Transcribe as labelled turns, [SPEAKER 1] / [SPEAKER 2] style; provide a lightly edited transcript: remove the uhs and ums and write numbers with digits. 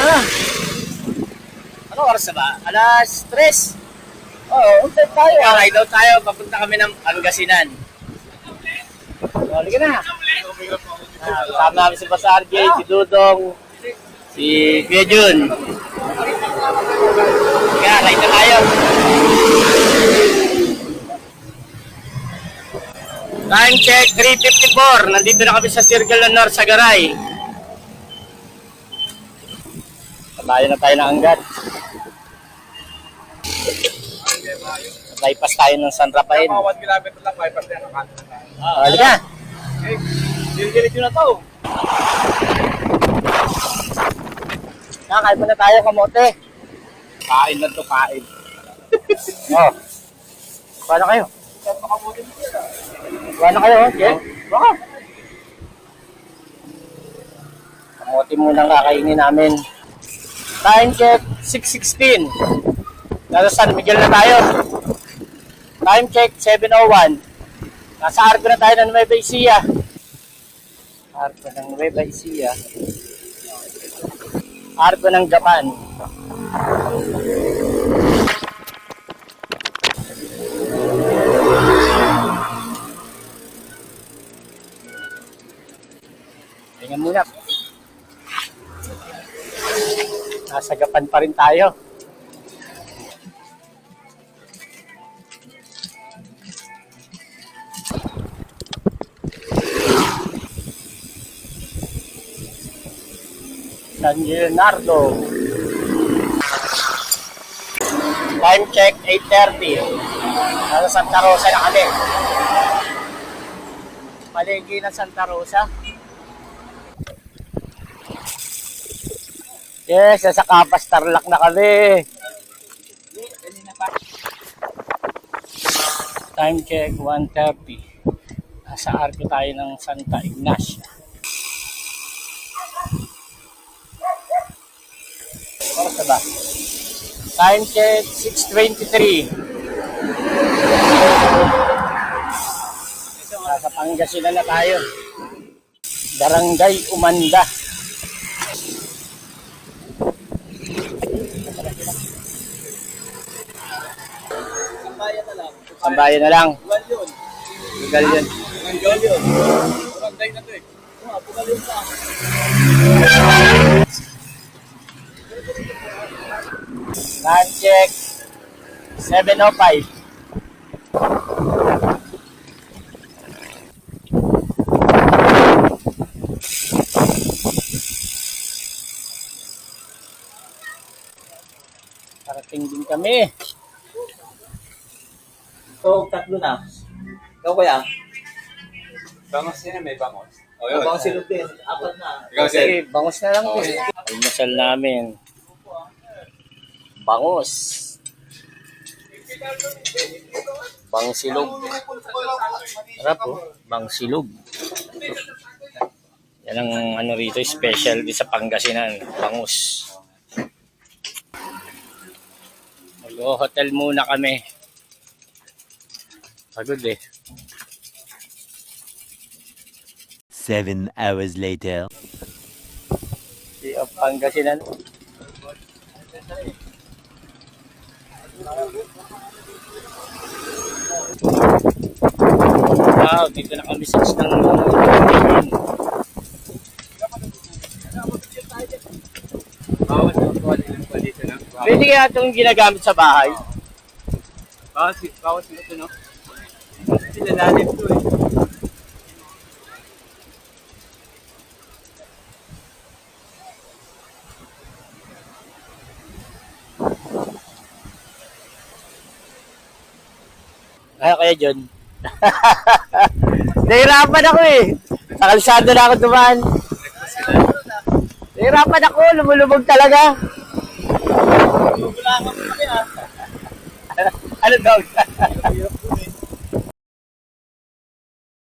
[SPEAKER 1] na. Ano oras na ba? Alas 3. Oo, untay tayo. Ride out tayo. Papunta kami ng Pangasinan. Halika na. Kasama namin si Boss RJ, si Dudong, si Kuya Jun. Kaya, ride na tayo. Time check, 3:54. Nandito na kami sa Circle ng North Sagaray. Tayo na tayo ng Angat. Bypass tayo ng San Rafael.
[SPEAKER 2] 1 kilometer lang, bypass na yan.
[SPEAKER 1] Halika.
[SPEAKER 2] Okay, diretso na to.
[SPEAKER 1] Kakain muna tayo, kamote.
[SPEAKER 2] Kain na to, kain.
[SPEAKER 1] Oh. Paano kayo? Paano kayo? Okay? Baka. Kamote muna ang kakainin namin. Time check, 6:16. Nasa San Miguel na tayo. Time check, 7:01. Nasa Arco na tayo ng Nueva Ecija. Arco ng Nueva Ecija. Arco ng Japan. Tingnan muna. Nasa Japan pa rin tayo. San Leonardo. Time check, 8:30. Nasa Santa Rosa na kami. Palengke ng Santa Rosa. Yes, nasa Kapas Tarlac na kami. Time check, 1:30. Nasa Arco tayo ng Santa Ignacia. Oras na ba? Time check, 6:23. Nasa Pangasinan na tayo. Barangay Umanda. Sambayan na lang. Bugal yun.
[SPEAKER 2] Bugal yun. Barangay na to eh. Bugal yun sa
[SPEAKER 1] Time check, 7:05. Parating din kami.
[SPEAKER 3] So, tatlo na. Ikaw kaya?
[SPEAKER 2] bangos yan, may bangos. O
[SPEAKER 3] Ikaw ang silog din. Apat na.
[SPEAKER 2] Ikaw, Sir.
[SPEAKER 1] Okay, bangus na lang po. Almusal namin. Bangus. Bangsilog. Harap po. Bangsilog. Yan ang ano rito, special di sa Pangasinan. Bangus. Mag-hotel muna kami. Pagod eh.
[SPEAKER 4] 7 hours later.
[SPEAKER 1] Di of Pangasinan. Wow, dito na kami sa isang
[SPEAKER 2] Bawas ang tuwalin pa dito na.
[SPEAKER 1] pwede kaya itong ginagamit sa bahay?
[SPEAKER 2] Bawas ito, no? Sinalalim to eh.
[SPEAKER 1] Ano kaya John? Nahirapan ako eh. Sa kalsada na ako dumaan. Nahirapan ako, lumulubog talaga. Ano daw?